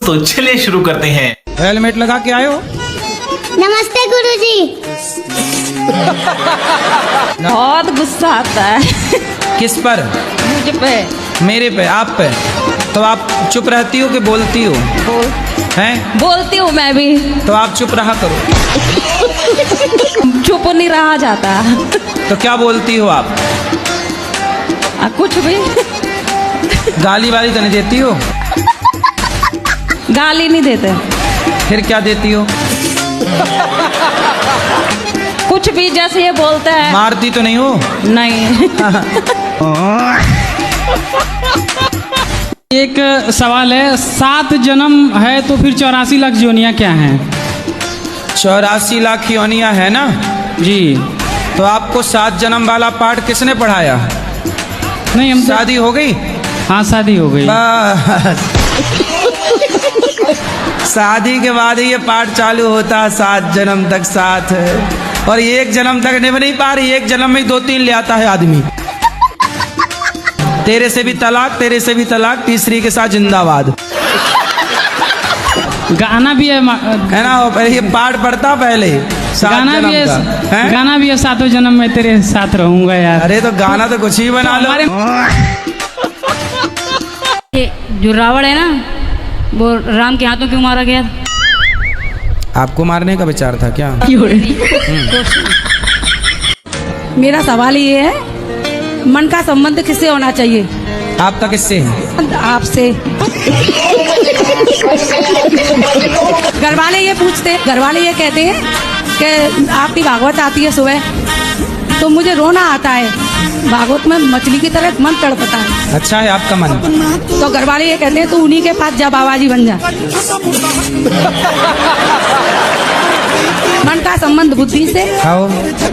तो चलिए शुरू करते हैं। हेलमेट लगा के आए हो? नमस्ते गुरुजी। बहुत गुस्सा आता है। किस पर? मुझ पे। मेरे पे? आप पे? तो आप चुप रहती हो कि बोलती हो? हैं? बोलती हूँ मैं भी। तो आप चुप रहा करो। चुप नहीं रहा जाता। तो क्या बोलती हो आप? कुछ भी। गाली वाली तो नहीं देती हो? गाली नहीं देते। फिर क्या देती हो? कुछ भी, जैसे ये बोलते हैं। मारती तो नहीं हो? नहीं। एक सवाल है, 7 जन्म है तो फिर 84 लाख योनियां क्या हैं? 84 लाख योनियां है ना जी। तो आपको 7 जन्म वाला पाठ किसने पढ़ाया? नहीं, हम शादी हो गई? हाँ, शादी हो गई। बस। शादी के बाद ही ये पाठ चालू होता है, 7 जन्म तक साथ है। और एक जन्म तक निभ नहीं पा रही, एक जन्म में 2-3 ले आता है आदमी। तेरे से भी तलाक, तेरे से भी तलाक, तीसरी के साथ जिंदाबाद। गाना भी है ना? पहले ये पाठ पढ़ता पहले। गाना भी है, गाना भी है, 7 जन्म में तेरे साथ रहूंगा यार। अरे तो गाना तो कुछ ही बना लो। जो रावण है ना, वो राम के हाथों क्यों मारा गया? आपको मारने का विचार था क्या? मेरा सवाल ये है, मन का संबंध किससे होना चाहिए? आपका किससे है? आपसे। घरवाले ये पूछते, घरवाले ये कहते हैं कि आपकी भागवत आती है सुबह तो मुझे रोना आता है, भागवत में मछली की तरह मन तड़पता है। अच्छा है आपका मन। तो घरवाले ये कहते हैं तू उन्हीं के पास जा, बाबाजी बन जा। मन का संबंध बुद्धि से, आओ।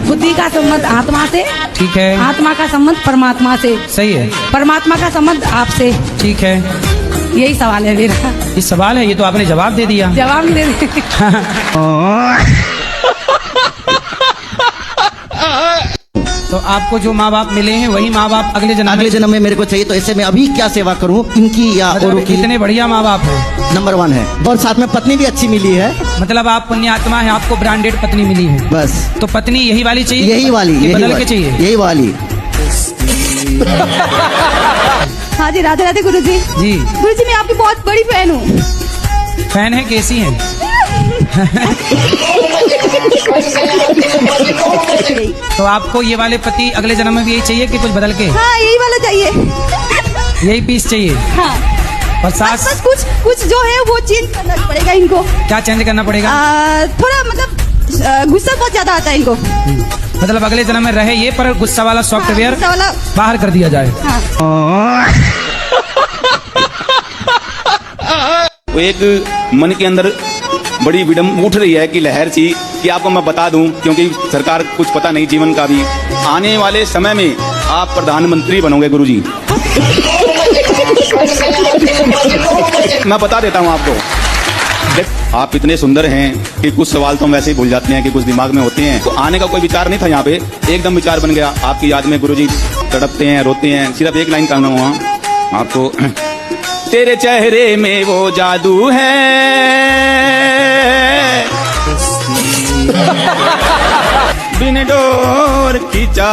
बुद्धि का संबंध आत्मा से, ठीक है। आत्मा का संबंध परमात्मा से, सही है। परमात्मा का संबंध आपसे। ठीक है। यही सवाल है मेरा। ये सवाल है? ये तो आपने जवाब दे दिया। जवाब नहीं दे। तो आपको जो माँ बाप मिले हैं वही माँ बाप अगले जन्म में मेरे को चाहिए, तो ऐसे मैं अभी क्या सेवा करूं इनकी या औरों की? कितने बढ़िया माँ बाप हो। नंबर 1 है, और साथ में पत्नी भी अच्छी मिली है। मतलब आप पुण्यात्मा है, आपको ब्रांडेड पत्नी मिली है। बस। तो पत्नी यही वाली चाहिए? यही वाली, यही बदल के चाहिए? यही वाली। हाँ जी, राधे राधे गुरुजी। जी गुरुजी, मैं आपकी बहुत बड़ी फैन हूँ। फैन है? कैसी है? तो आपको ये वाले पति अगले जन्म में भी यही चाहिए कि कुछ बदल के? हाँ, यही वाला चाहिए। यही पीस चाहिए? हाँ। और सास? बस कुछ जो है वो चेंज करना पड़ेगा इनको। क्या चेंज करना पड़ेगा? थोड़ा मतलब गुस्सा बहुत ज्यादा आता है इनको। मतलब अगले जन्म में रहे ये, पर गुस्सा वाला सॉफ्टवेयर बाहर कर दिया जाए। वो एक मन के अंदर बड़ी विडम उठ रही है कि लहर सी, कि आपको मैं बता दूं, क्योंकि सरकार कुछ पता नहीं जीवन का भी। आने वाले समय में आप प्रधानमंत्री बनोगे गुरुजी। मैं बता देता हूं आपको। आप इतने सुंदर हैं कि कुछ सवाल तो हम वैसे ही भूल जाते हैं कि कुछ दिमाग में होते हैं। तो आने का कोई विचार नहीं था यहाँ पे, एकदम विचार बन गया। आपकी याद में गुरुजी तड़पते हैं, रोते हैं। सिर्फ एक लाइन कहना हुआ आपको, तेरे चेहरे में वो जादू है, बिन डोर खींचा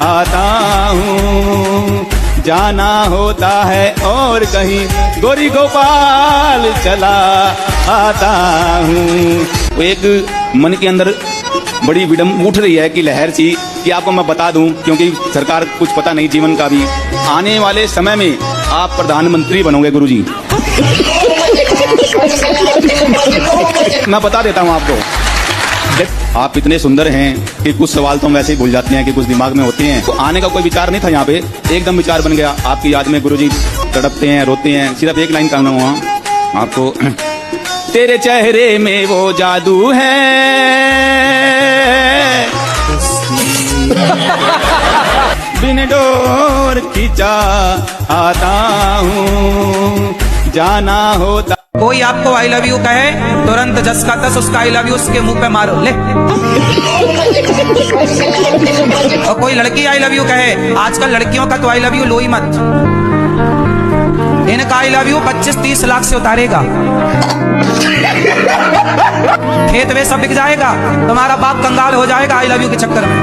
आता हूँ, जाना होता है और कहीं गोरी गोपाल चला आता हूँ। वो एक मन के अंदर बड़ी विडम उठ रही है कि लहर सी, कि आपको मैं बता दूं, क्योंकि सरकार कुछ पता नहीं जीवन का भी। आने वाले समय में आप प्रधानमंत्री बनोगे गुरुजी। मैं बता देता हूं आपको। आप इतने सुंदर हैं कि कुछ सवाल तो हम वैसे ही भूल जाते हैं कि कुछ दिमाग में होते हैं। तो आने का कोई विचार नहीं था यहाँ पे, एकदम विचार बन गया। आपकी याद में गुरुजी तड़पते हैं, रोते हैं। सिर्फ एक लाइन कहना हुआ आपको, तेरे चेहरे में वो जादू है, बिन डोर खींचा आता हूँ, जाना होता। कोई आपको आई लव यू कहे, तुरंत 10 का 10 उसका आई लव यू उसके मुंह पे मारो ले। और कोई लड़की आई लव यू कहे, आजकल लड़कियों का तो आई लव यू लो ही मत। इनका आई लव यू 25-30 लाख से उतारेगा। खेत वे सब बिक जाएगा, तुम्हारा बाप कंगाल हो जाएगा आई लव यू के चक्कर में।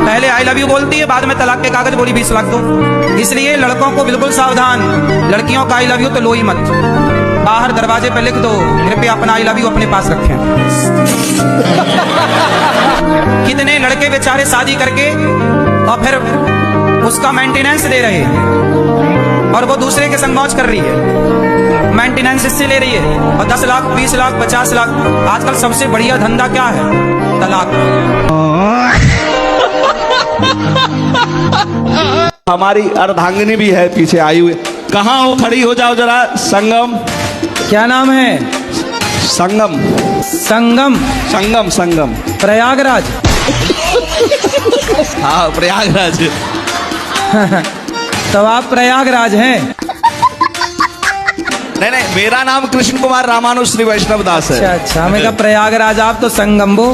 पहले आई लव यू बोलती है, बाद में तलाक के कागज बोली 20 लाख दो। इसलिए लड़कों को बिल्कुल सावधान, लड़कियों का आई लव यू तो लो ही मत, बाहर दरवाजे पे लिख दो कृपया अपना आई लव यू अपने पास रखें। कितने लड़के बेचारे शादी करके और फिर उसका मेंटेनेंस दे रहे हैं और वो दूसरे के संग मौज कर रही है, मेंटेनेंस इससे ले रही है, और 10 लाख 20 लाख 50 लाख। आजकल सबसे बढ़िया धंधा क्या है? तलाक। हमारी अर्धांगिनी भी है पीछे आई हुई। कहाँ हो? खड़ी हो जाओ जरा। संगम। क्या नाम है? संगम। संगम। संगम संगम प्रयागराज। हाँ प्रयागराज। तो आप प्रयागराज हैं? नहीं, मेरा नाम कृष्ण कुमार रामानुज श्री वैष्णव दास है। अच्छा, मैं कहा प्रयागराज, आप तो संगम्बो।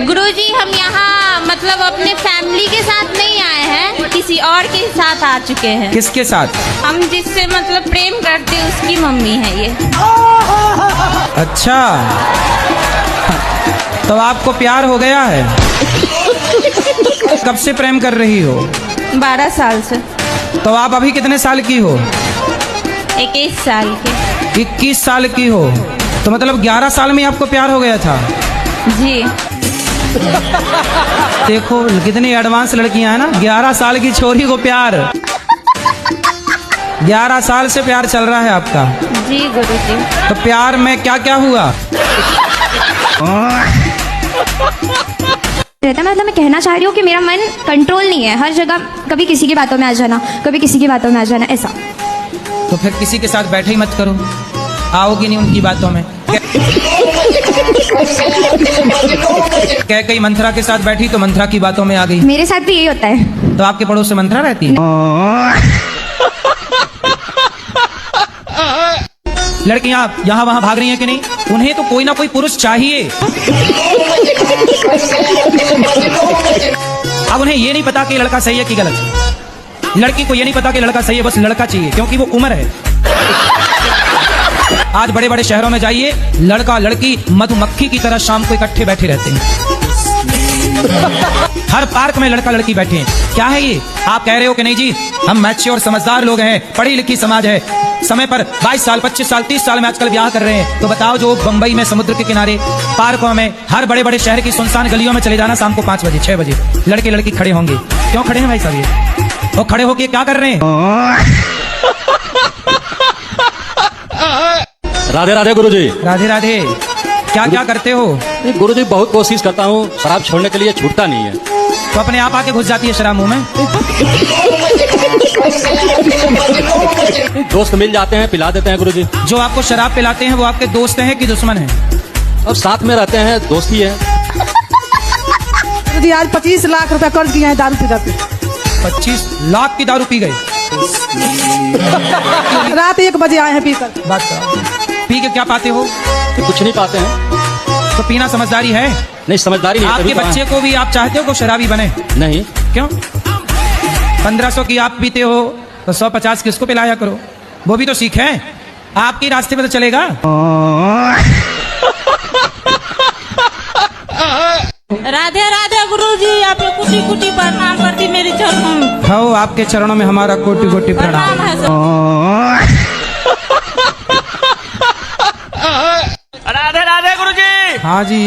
गुरुजी हम यहाँ मतलब अपने फैमिली के साथ नहीं आए हैं, किसी और के साथ आ चुके हैं। किसके साथ? हम जिससे मतलब प्रेम करते हैं उसकी मम्मी है ये। अच्छा, तो आपको प्यार हो गया है? कब से प्रेम कर रही हो? 12 साल से। तो आप अभी कितने साल की हो? 21 साल के। 21 साल की हो, तो मतलब 11 साल में आपको प्यार हो गया था? जी। देखो कितनी एडवांस लड़कियां हैं ना, 11 साल की छोरी को प्यार, 11 साल से प्यार चल रहा है आपका। जी गुरुजी। तो प्यार में क्या क्या हुआ? रहता मतलब मैं कहना चाह रही हूँ कि मेरा मन कंट्रोल नहीं है, हर जगह कभी किसी की बातों में आ जाना, कभी किसी की बातों में आ जाना, ऐसा। तो फिर किसी के साथ बैठे ही मत करो, आओगी नहीं उनकी बातों में। कई मंथरा के साथ बैठी तो मंथरा की बातों में आ गई। मेरे साथ भी यही होता है। तो आपके पड़ोस से मंथरा रहती है? लड़कियां यहाँ वहां भाग रही हैं कि नहीं? उन्हें तो कोई ना कोई पुरुष चाहिए। अब उन्हें ये नहीं पता कि लड़का सही है कि गलत, लड़की को ये नहीं पता कि लड़का सही है, बस लड़का चाहिए, क्योंकि वो उम्र है। आज बड़े बड़े शहरों में जाइए, लड़का लड़की मधुमक्खी की तरह शाम को इकट्ठे बैठे रहते हैं। हर पार्क में लड़का लड़की बैठे हैं। क्या है ये? आप कह रहे हो कि नहीं जी हम मैच्योर समझदार लोग हैं, पढ़ी लिखी समाज है, समय पर 22 साल 25 साल 30 साल में आजकल ब्याह कर रहे हैं। तो बताओ, जो बंबई में समुद्र के किनारे पार्कों में, हर बड़े बड़े शहर की सुनसान गलियों में चले जाना, शाम को 5 बजे 6 बजे लड़के लड़की खड़े होंगे। क्यों खड़े हैं भाई साहब? ये वो खड़े होके क्या कर रहे हैं? राधे राधे गुरुजी। राधे राधे। क्या क्या करते हो? गुरुजी बहुत कोशिश करता हूँ, शराब छोड़ने के लिए छूटता नहीं है। तो अपने आप आके घुस जाती है शराब मुंह में? दोस्त मिल जाते हैं, पिला देते हैं गुरुजी। जो आपको शराब पिलाते हैं वो आपके दोस्त हैं कि दुश्मन हैं? अब साथ में रहते हैं, दोस्ती है। गुरुजी आज 25 लाख रुपए कर्ज किए हैं दारू पी जाते। 25 लाख की दारू पी गए? रात 1 बजे आए हैं पीकर। बात करो, पी के क्या पाते हो? तो कुछ नहीं पाते हैं। तो पीना समझदारी है? नहीं समझदारी नहीं। आपके बच्चे को भी आप चाहते हो कि शराबी बने? नहीं। क्यों? 1500 की आप पीते हो तो 150 किसको पिलाया करो, वो भी तो सीखे। आपके रास्ते में तो चलेगा। राधे राधे गुरुजी, आप लोग कुटी कुटी प्रणाम करती मेरी चरणों में। हाँ, आपके चरणों में हमारा कोटि कोटि प्रणाम है। राधे राधे गुरुजी। हाँ जी।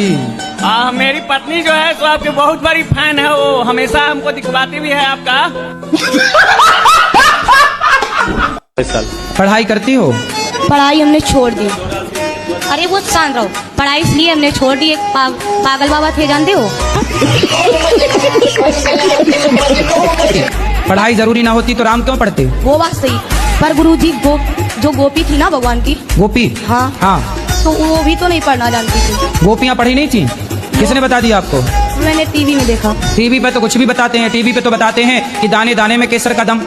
मेरी पत्नी जो है सो आपकी बहुत बड़ी फैन है, वो हमेशा हमको दिखवाती भी है आपका। पढ़ाई करती हो? पढ़ाई हमने छोड़ दी। अरे वो शांत रहो, पढ़ाई इसलिए हमने छोड़ दी, एक पागल बाबा थे, जानते हो? पढ़ाई जरूरी ना होती तो राम क्यों पढ़ते? वो बात सही, पर गुरुजी जो गोपी थी ना भगवान की, गोपी? हाँ हाँ, तो वो भी तो नहीं पढ़ना जानती थी। गोपियाँ पढ़ी नहीं थी? किसने बता दिया आपको? मैंने टीवी में देखा। टीवी पे तो कुछ भी बताते हैं, टीवी पे तो बताते हैं कि दाने दाने में केसर का दम।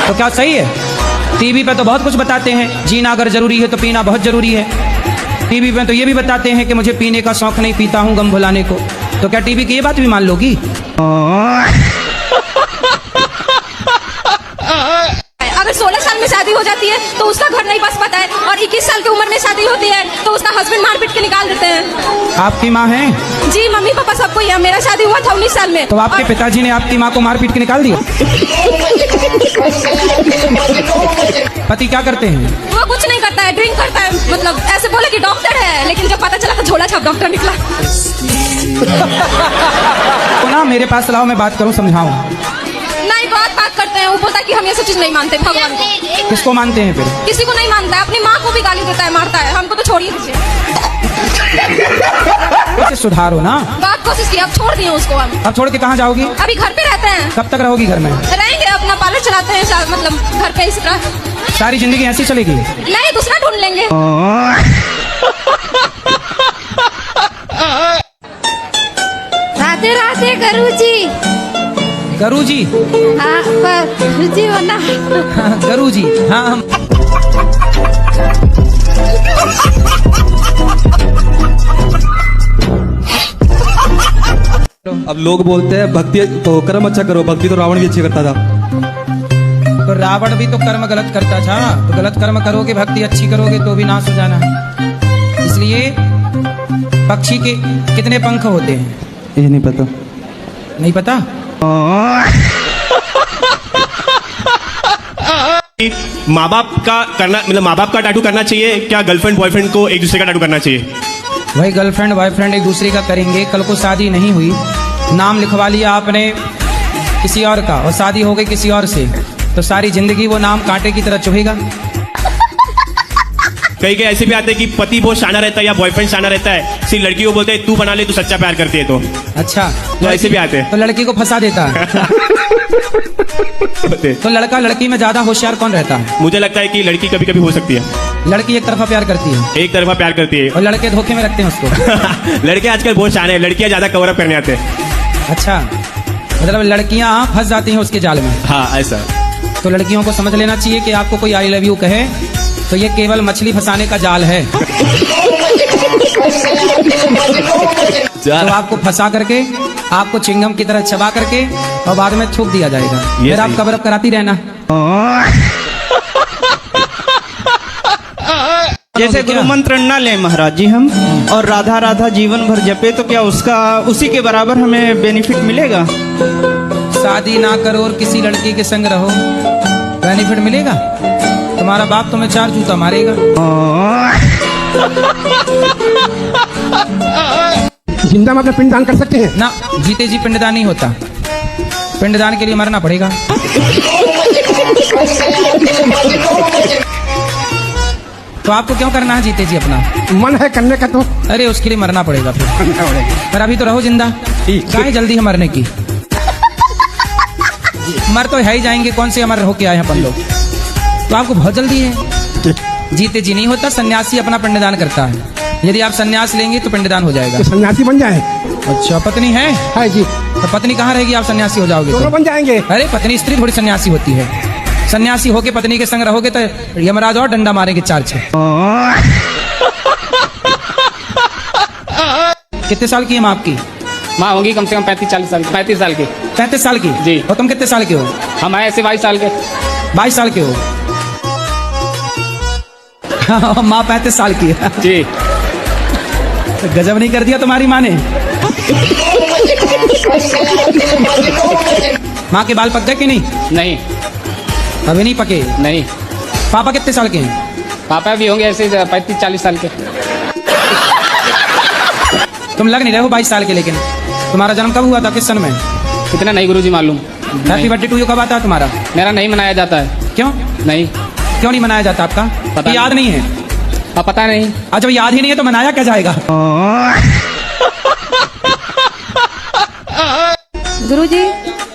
तो क्या सही है? टीवी पे तो बहुत कुछ बताते हैं, जीना अगर जरूरी है तो पीना बहुत जरूरी है। टीवी पे तो ये भी बताते हैं कि मुझे पीने का शौक नहीं, पीता हूँ गम भुलाने को। तो क्या टीवी की ये बात भी मान लोगी? अगर 16 साल में शादी हो जाती है तो उसका घर नहीं बस पाता है, और 21 साल की उम्र में शादी होती है तो उसका हस्बैंड मार पीट के निकाल देते हैं। आपकी माँ है? जी, मम्मी पापा सबको ही है। मेरा शादी हुआ था 19 साल में। तो आपके पिताजी ने आपकी माँ को मार पीट के निकाल दिया? पति क्या करते हैं? वो कुछ नहीं करता है, ड्रिंक करता है। मतलब ऐसे बोले कि डॉक्टर है, लेकिन जब पता चला तो झोला छाप डॉक्टर निकला। तो ना मेरे पास लाओ, मैं बात करूं, समझाऊं। नहीं, बात करते हैं। वो बोलता है कि हम ये सब चीज नहीं मानते भगवान को। किसको मानते हैं फिर? किसी को नहीं मानता है, अपनी माँ को भी गाली देता है, मारता है। हमको तो छोड़िए दीजिए। इसे सुधारो ना। बहुत कोशिश की, अब छोड़ दिए उसको हम। अब छोड़ के कहाँ जाओगी? अभी घर पे रहते हैं। कब तक रहोगी घर में? रहेंगे, अपना पार्लर चलाते हैं, मतलब घर पे इस तरह। सारी जिंदगी ऐसी चलेगी? नहीं, दूसरा ढूंढ लेंगे। राधे राधे गुरुजी। गुरुजी? हाँ, गुरुजी होना। गुरुजी, हाँ हम अब लोग बोलते हैं भक्ति तो कर्म अच्छा करो, भक्ति तो रावण भी अच्छी करता था। तो रावण भी तो कर्म गलत करता था। तो गलत कर्म करोगे, भक्ति अच्छी करोगे तो भी नाश हो जाना है। इसलिए पक्षी के कितने पंख होते हैं? ये नहीं पता। नहीं पता? माँ बाप का करना, मतलब माँ बाप का टैटू करना चाहिए क्या गर्लफ्रेंड बॉयफ्रेंड को एक दूसरे का टैटू करना चाहिए? वही गर्लफ्रेंड बॉयफ्रेंड एक दूसरे का करेंगे, कल को शादी नहीं हुई, नाम लिखवा लिया आपने किसी और का और शादी हो गई किसी और से, तो सारी जिंदगी वो नाम कांटे की तरह चुभेगा। कई कई ऐसे भी आते हैं कि पति बहुत शाना रहता है या बॉयफ्रेंड शाना रहता है, सिर्फ लड़की को बोलते हैं तू बना ले, तू सच्चा प्यार करती है। तो अच्छा, तो ऐसे भी आते हैं। तो लड़की को फंसा देता है। तो लड़का लड़की में ज्यादा होशियार कौन रहता है? मुझे लगता है कि लड़की कभी कभी हो सकती है। लड़की एक तरफा प्यार करती है, एक तरफा प्यार करती है, और लड़के धोखे में रखते हैं उसको। लड़के आजकल बहुत शाने हैं, लड़कियां ज्यादा कवर अप करने आते हैं। अच्छा, मतलब लड़कियां फंस जाती हैं उसके जाल में। हाँ, ऐसा। तो लड़कियों को समझ लेना चाहिए कि आपको कोई आई लव यू कहे तो ये केवल मछली फंसाने का जाल है। तो आपको फंसा करके, आपको चिंगम की तरह चबा करके और बाद में थूक दिया जाएगा। फिर आप कवर अप कराती रहना। जैसे गुरु मंत्र न ले महाराज जी हम, और राधा राधा जीवन भर जपे, तो क्या उसका उसी के बराबर हमें बेनिफिट मिलेगा? शादी ना करो और किसी लड़की के संग रहो, बेनिफिट मिलेगा? तुम्हारा बाप तुम्हें 4 जूता मारेगा। जिंदा मतलब पिंडदान कर सकते हैं ना? जीते जी पिंडदान नहीं होता, पिंडदान के लिए मरना पड़ेगा। तो आपको क्यों करना है जीते जी? अपना मन है करने का, तो अरे उसके लिए मरना पड़ेगा फिर। पर अभी तो रहो जिंदा, काहे जल्दी है मरने की? मर तो है ही जाएंगे, कौन से अमर होके आए हैं अपन लोग। तो आपको बहुत जल्दी है। जीते जी नहीं होता, सन्यासी अपना पिंडदान करता है। यदि आप सन्यास लेंगे तो पिंडदान हो जाएगा। तो सन्यासी बन जाए। अच्छा, पत्नी है जी। तो पत्नी कहाँ रहेगी? आप सन्यासी हो जाओगे दोनों बन जाएंगे। अरे पत्नी स्त्री थोड़ी सन्यासी होती है। सन्यासी होके पत्नी के संग रहोगे तो यमराज और डंडा मारेंगे 4-6। कितने साल की है माँ आपकी? माँ होगी कम से कम 35-40 साल की। 35 साल की। 35 साल की जी। और तुम कितने साल के हो? हम आए ऐसे 22 साल के। 22 साल के हो? माँ 35 साल की है जी। गजब नहीं कर दिया तुम्हारी माँ ने। माँ के बाल पक गए कि नहीं? नहीं, अभी नहीं पके? नहीं। पापा कितने साल के हैं? पापा भी होंगे ऐसे 35-40 साल के। तुम लग नहीं रहे हो 22 साल के, लेकिन तुम्हारा जन्म कब हुआ था, किस सन में? इतना नहीं गुरुजी मालूम। हैप्पी बर्थडे टू यू कब आता है तुम्हारा? मेरा नहीं मनाया जाता है। क्यों नहीं? क्यों नहीं मनाया जाता आपका? पता याद नहीं है? पता नहीं। अच्छा, जब याद ही नहीं है तो मनाया क्या जाएगा? गुरुजी,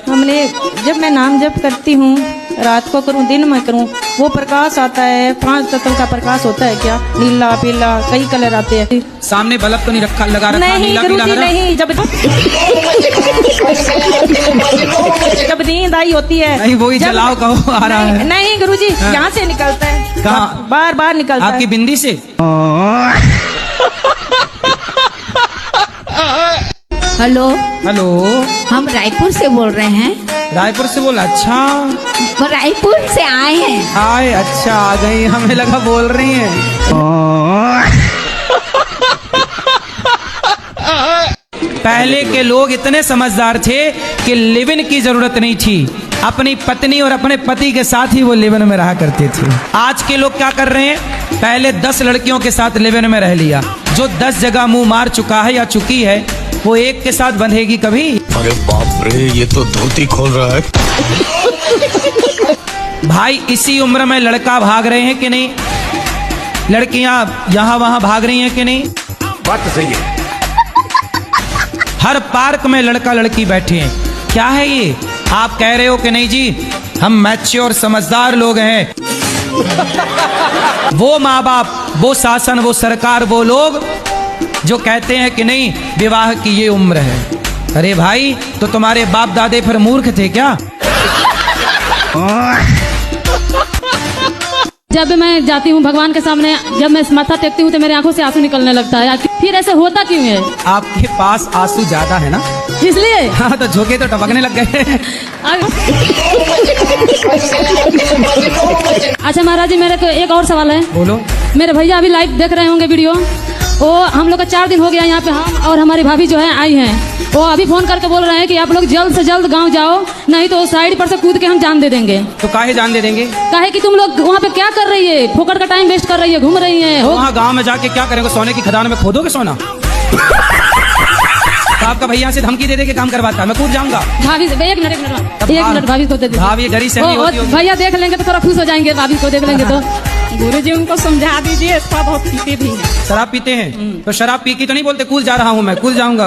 हमने जब मैं नाम जप करती हूँ, रात को करूँ दिन में करूँ, वो प्रकाश आता है, 5 तत्व का प्रकाश होता है क्या? नीला पीला कई कलर आते हैं। सामने बल्ब तो नहीं रखा, लगा रखा? नहीं नीला गुरुजी, पीला नहीं। जब नींद आई होती है, नहीं वही जलाओ कहो आ रहा है। नहीं गुरुजी, यहाँ से निकलता है। कहाँ? बार बार निकलता है। आपकी बिंदी से? हेलो हेलो, हम रायपुर से बोल रहे हैं। रायपुर से बोल? अच्छा, वो रायपुर से आए हैं। आए, अच्छा आ गई, हमें लगा बोल रही हैं। पहले के लोग इतने समझदार थे कि लिव इन की जरूरत नहीं थी, अपनी पत्नी और अपने पति के साथ ही वो लिव इन में रहा करते थे। आज के लोग क्या कर रहे हैं, पहले 10 लड़कियों के साथ लिव इन में रह लिया, जो 10 जगह मुंह मार चुका है या चुकी है, वो एक के साथ बंधेगी कभी? अरे बाप रे, ये तो धोती खोल रहा है। भाई इसी उम्र में लड़का भाग रहे हैं कि नहीं, लड़कियां यहां वहां भाग रही हैं कि नहीं? बात तो सही है। हर पार्क में लड़का लड़की बैठे हैं, क्या है ये? आप कह रहे हो कि नहीं जी हम मैच्योर समझदार लोग हैं। वो माँ बाप, वो शासन, वो सरकार, वो लोग जो कहते हैं कि नहीं विवाह की ये उम्र है। अरे भाई, तो तुम्हारे बाप दादे फिर मूर्ख थे क्या? जब मैं जाती हूँ भगवान के सामने, जब मैं माथा टेकती हूँ तो मेरी आंखों से आंसू निकलने लगता है। फिर ऐसे होता क्यों है? आपके पास आंसू ज्यादा है ना, इसलिए। हाँ, तो झोंके तो टपकने लग गए। अच्छा महाराज जी, मेरे को एक और सवाल है। बोलो। मेरे भैया अभी लाइव देख रहे होंगे वीडियो, वो हम लोग का 4 दिन हो गया यहाँ पे, हम और हमारी भाभी जो है आई हैं, वो अभी फोन करके बोल रहे हैं कि आप लोग जल्द से जल्द गांव जाओ, नहीं तो साइड पर से कूद के हम जान दे देंगे। तो काहे जान दे देंगे? काहे कि तुम लोग वहाँ पे क्या कर रही है, फोकट का टाइम वेस्ट कर रही है, घूम रही है। वहाँ गांव में जाके क्या करेंगे? सोने की खदान में खोदोगे सोना? तो आपका भैया से धमकी दे दे के काम करवाता है, मैं कूद जाऊंगा। भाभी एक मिनट भाभी को दे दे। भाभी गरी से नहीं होती होगी। भैया देख लेंगे तो थोड़ा खुश हो जाएंगे, भाभी को देख लेंगे तो। गुरुजी उनको समझा दीजिए, इसका बहुत पीते भी हैं। शराब पीते हैं? तो शराब पी के तो नहीं बोलते कूद जा रहा हूँ मैं, कूद जाऊंगा।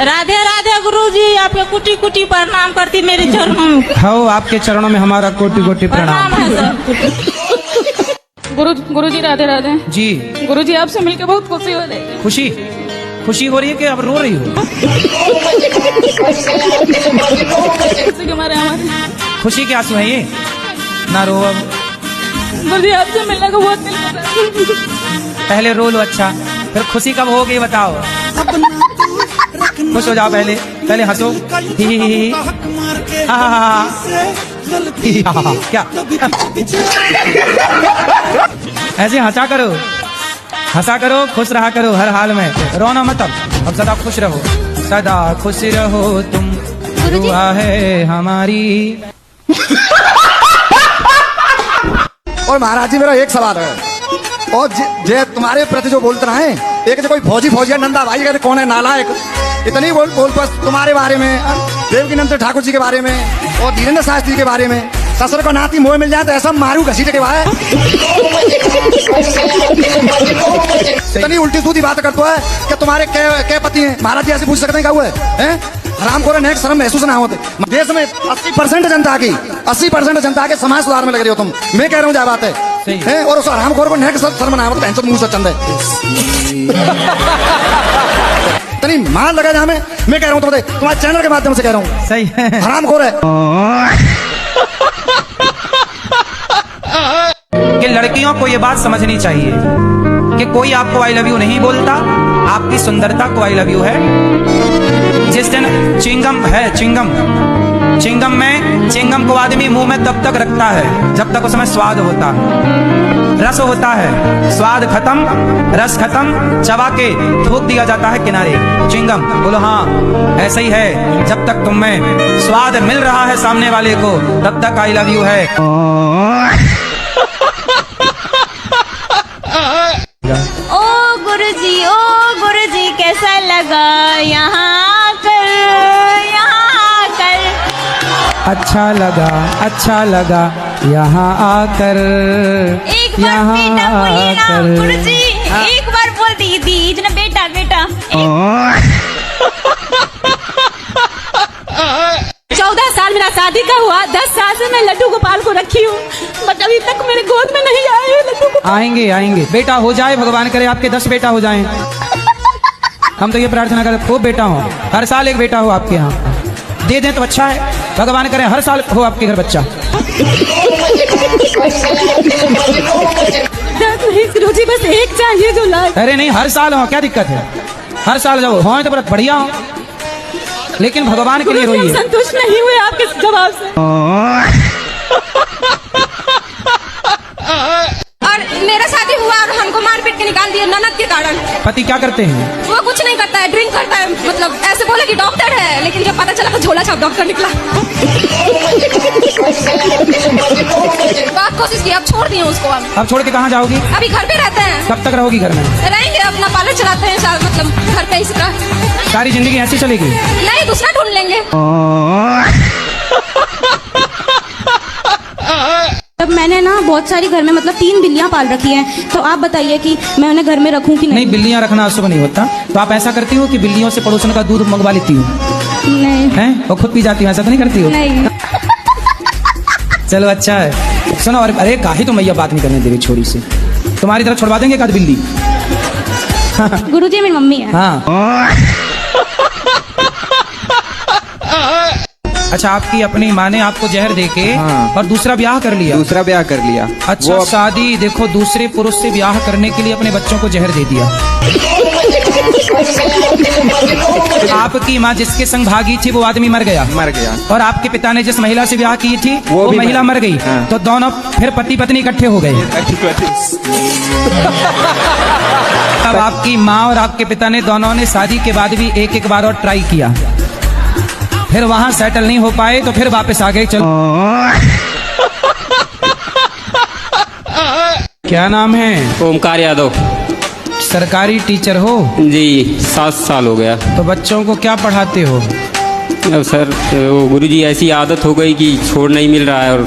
राधे राधे गुरुजी, आपके कुटी कुटी प्रणाम करती मेरे चरणों में। हो, आपके चरणों में हमारा कोटि कोटि प्रणाम। गुरुजी राधे राधे जी। गुरुजी आपसे मिलकर बहुत खुशी हो रही है। खुशी? खुशी हो रही है कि अब रो रही हो? खुशी के आंसू है ये, ना रो अब। गुरुजी आपसे मिलने को बहुत दिल कर रहा है। पहले रो लो, अच्छा फिर खुशी कब होगी बताओ? खुश हो जाओ, पहले पहले हंसो। क्या ऐसे हंसा करो, हंसा करो, खुश रहा करो हर हाल में, रोना मत। अब सदा खुश रहो, सदा खुश रहो तुम, दुआ है हमारी। और महाराज जी, मेरा एक सवाल है, और जे तुम्हारे प्रति जो बोलते रहे, एक जो कोई फौजी नंदा भाई कहते कौन है नालायक, इतनी बोल बस तुम्हारे बारे में, देवकीनंद ठाकुर जी के बारे में और धीरेन्द्र शास्त्री के बारे में। ससुर को नाती मोह मिल जाए तो ऐसा मारू घसीट के भाई। इतनी उल्टी सूदी बात करता है कि तुम्हारे क्या पति हैं? महाराज जी ऐसे पूछ सकते हैं क्या हुआ है? हराम को नेक शर्म महसूस ना होते। देश में 80% जनता की 80% जनता के समाज सुधार में लग रही हो तुम। मैं कह रहा हूँ क्या बात है? और उस हरामखोर को नेक शर्म ना हो, टेंशन मुंह से चंद है। इतनी मार लगा जहाँ में, मैं कह रहा हूँ तुम्हारे चैनल के माध्यम से कह रहा हूँ, सही है, हरामखोर है। कि लड़कियों को ये बात समझनी चाहिए कि कोई आपको आई लव यू नहीं बोलता, आपकी सुंदरता को आई लव यू है। जिस दिन चिंगम है, चिंगम में चिंगम को आदमी मुंह में तब तक रखता है जब तक उसमें स्वाद होता है, रस होता है। स्वाद खत्म, रस खत्म, चबा के थूक दिया जाता है किनारे। चिंगम बोलो हाँ, ऐसा ही है। जब तक तुम में स्वाद मिल रहा है सामने वाले को, तब तक आई लव यू है। ओ गुरुजी कैसा लगा यहाँ आकर, यहाँ आकर? अच्छा लगा यहाँ आकर, एक बार बेटा बोलिए ना गुरुजी, एक बार बोल दीदी ना बेटा बेटा। 14 साल मेरा शादी का हुआ, 10 साल से मैं लड्डू गोपाल को रखी हूँ, बट अभी तक मेरे गोद में नहीं आए लड्डू गोपाल। आएंगे बेटा हो जाए, भगवान करे आपके 10 बेटा हो जाएं। हम तो ये प्रार्थना करते खूब बेटा हो, हर साल एक बेटा हो आपके यहाँ। दे दें तो अच्छा है, भगवान करे हर साल हो आपके घर बच्चा। गुरुजी बस बस एक चाहिए जो लाए। अरे नहीं, हर साल हो, क्या दिक्कत है? हर साल जाओ, हो तो बहुत बढ़िया हो, लेकिन भगवान के लिए रोइए। संतुष्ट नहीं हुए आपके जवाब से। और मेरा शादी हुआ और हमको मार पीट के निकाल दिया ननद के कारण। पति क्या करते हैं? वो कुछ नहीं करता है, ड्रिंक करता है, मतलब ऐसे बोले कि डॉक्टर है, लेकिन जब पता चला तो झोला छाप डॉक्टर निकला। बहुत कोशिश की, अब छोड़ दिए उसको। अब छोड़ के कहाँ जाओगी? अभी घर पे रहते हैं। कब तक रहोगी घर में? रहेंगे, अपना पार्लर चलाते हैं, मतलब घर पे इसी तरह। सारी जिंदगी ऐसी चलेगी? नहीं, दूसरा ढूंढ लेंगे। तब मैंने ना बहुत सारी घर में मतलब 3 बिल्लियां पाल रखी हैं, तो आप बताइए कि मैं उन्हें घर में रखूं कि नहीं, बिल्लियां रखना शुभ नहीं होता। तो आप ऐसा करती हो कि बिल्लियों से पड़ोसन का दूध मंगवा लेती हो? नहीं। हैं? और खुद पी जाती हो, ऐसा तो नहीं करती हो? नहीं। चलो अच्छा है। सुनो, अरे काहे तो मैया बात नहीं करने दे रही छोरी से, तुम्हारी तरफ छुड़वा देंगे एक आध बिल्ली। गुरुजी मेरी मम्मी है। हाँ। अच्छा, आपकी अपनी माँ ने आपको जहर देके और दूसरा ब्याह कर लिया? दूसरा ब्याह कर लिया। अच्छा, शादी देखो, दूसरे पुरुष से ब्याह करने के लिए अपने बच्चों को जहर दे दिया। आपकी माँ जिसके संग भागी थी वो आदमी मर गया। और आपके पिता ने जिस महिला से ब्याह की थी वो महिला मर गई। तो दोनों फिर पति पत्नी इकट्ठे हो गए। अब आपकी माँ और आपके पिता ने दोनों ने शादी के बाद भी एक बार और ट्राई किया, फिर वहां सेटल नहीं हो पाए तो फिर वापस आ गए। चलो, क्या नाम है? ओमकार यादव। सरकारी टीचर हो? जी, 7 साल हो गया। तो बच्चों को क्या पढ़ाते हो? अब सर वो गुरुजी ऐसी आदत हो गई कि छोड़ नहीं मिल रहा है। और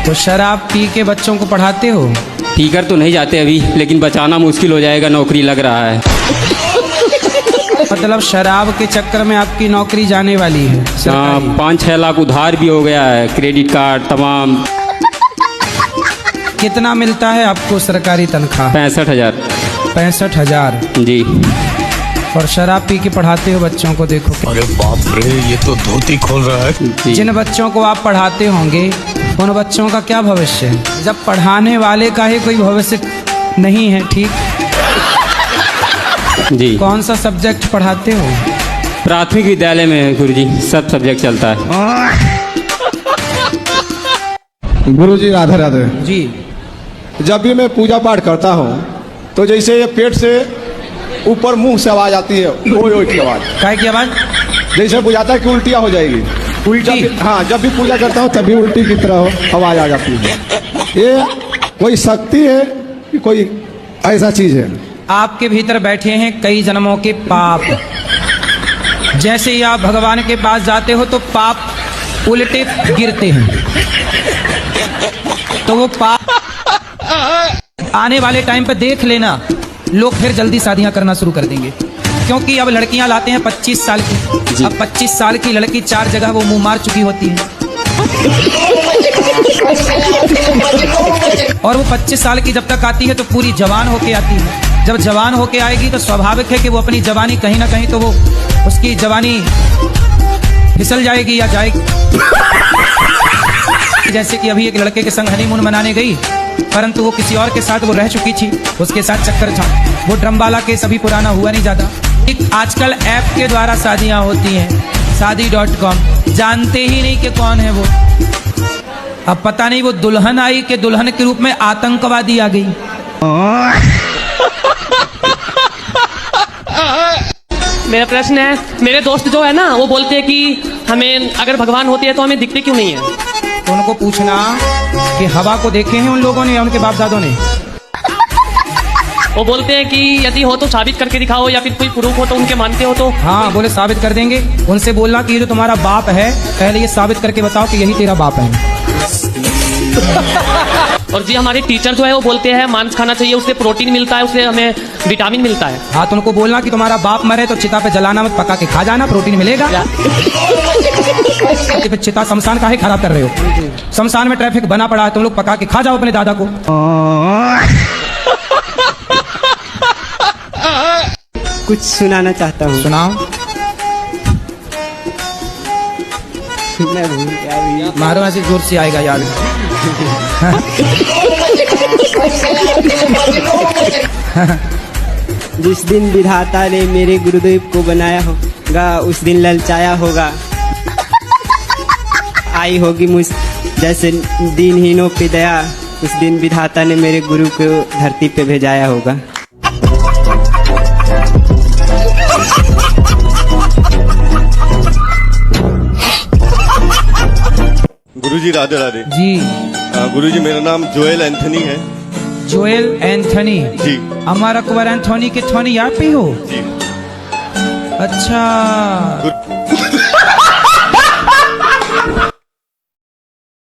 तो शराब पी के बच्चों को पढ़ाते हो? पीकर तो नहीं जाते अभी, लेकिन बचाना मुश्किल हो जाएगा, नौकरी लग रहा है। मतलब शराब के चक्कर में आपकी नौकरी जाने वाली है? हाँ, 5-6 लाख उधार भी हो गया है, क्रेडिट कार्ड तमाम। कितना मिलता है आपको सरकारी तनख्वाह? 65,000। 65,000 जी। और शराब पी के पढ़ाते हो बच्चों को? देखो, अरे बाप रे, ये तो धोती खोल रहा है। जिन बच्चों को आप पढ़ाते होंगे उन बच्चों का क्या भविष्य है, जब पढ़ाने वाले का ही कोई भविष्य नहीं है? ठीक जी। कौन सा सब्जेक्ट पढ़ाते हो? प्राथमिक विद्यालय में गुरुजी सब सब्जेक्ट चलता है। गुरुजी राधे राधे जी। जब भी मैं पूजा पाठ करता हूँ तो जैसे ये पेट से ऊपर मुंह से आवाज आती है, ओए ओए की आवाज। काय की आवाज? जैसे बुझाता है कि उल्टियाँ हो जाएगी। उल्टी? हाँ, जब भी पूजा करता हूँ तभी उल्टी की तरह आवाज आ जाती है। ये कोई शक्ति है कि कोई ऐसा चीज है? आपके भीतर बैठे हैं कई जन्मों के पाप। जैसे ही आप भगवान के पास जाते हो तो पाप उल्टे गिरते हैं, तो वो पाप आने वाले टाइम पे देख लेना, लोग फिर जल्दी शादियां करना शुरू कर देंगे। क्योंकि अब लड़कियां लाते हैं 25 साल की। अब 25 साल की लड़की 4 जगह वो मुंह मार चुकी होती है, और वो 25 साल की जब तक आती है तो पूरी जवान होके आती है। जब जवान होके आएगी तो स्वाभाविक है कि वो अपनी जवानी कहीं ना कहीं तो वो उसकी जवानी फिसल जाएगी या जाएगी। जैसे कि अभी एक लड़के के संग हनीमून मनाने गई, परंतु वो किसी और के साथ वो रह चुकी थी, उसके साथ चक्कर था। वो ड्रम वाला केस अभी पुराना हुआ नहीं ज्यादा। आजकल ऐप के द्वारा शादियां होती हैं, शादी.com। जानते ही नहीं कि कौन है वो। अब पता नहीं वो दुल्हन आई कि दुल्हन के रूप में आतंकवादी आ गई। मेरा प्रश्न है, मेरे दोस्त जो है ना वो बोलते हैं कि हमें अगर भगवान होते हैं तो हमें दिखते क्यों नहीं है? तो उनको पूछना कि हवा को देखे हैं उन लोगों ने या उनके बाप दादों ने? वो बोलते हैं कि यदि हो तो साबित करके दिखाओ, या फिर कोई प्रूफ हो तो उनके मानते हो तो। हाँ, बोले साबित कर देंगे। उनसे बोलना कि ये जो तुम्हारा बाप है पहले ये साबित करके बताओ कि यही तेरा बाप है। और जी हमारे टीचर जो है वो बोलते हैं मांस खाना चाहिए, उससे प्रोटीन मिलता है, उससे हमें विटामिन मिलता है। हाँ, तो उनको बोलना कि तुम्हारा बाप मरे तो चिता पे जलाना मत, पका के खा जाना, प्रोटीन मिलेगा। फिर चिता शमशान काहे खराब कर रहे हो? शमशान में ट्रैफिक बना पड़ा है, तुम लोग पका के खा जाओ अपने दादा को। कुछ सुनाना चाहता हूँ। सुनाओ। मैं भूल गया। मारो ऐसे जोर से आएगा यार। जिस दिन विधाता ने मेरे गुरुदेव को बनाया होगा उस दिन ललचाया होगा, आई होगी मुझ जैसे दिनहीनों पे दया, उस दिन विधाता ने मेरे गुरु को धरती पे भेजाया होगा। गुरुजी राधे राधे जी। गुरुजी मेरा नाम जोएल एंथनी है। जोएल एंथनी जी। अमर अकबर एंथोनी के थोनी आप ही हो? जी। अच्छा।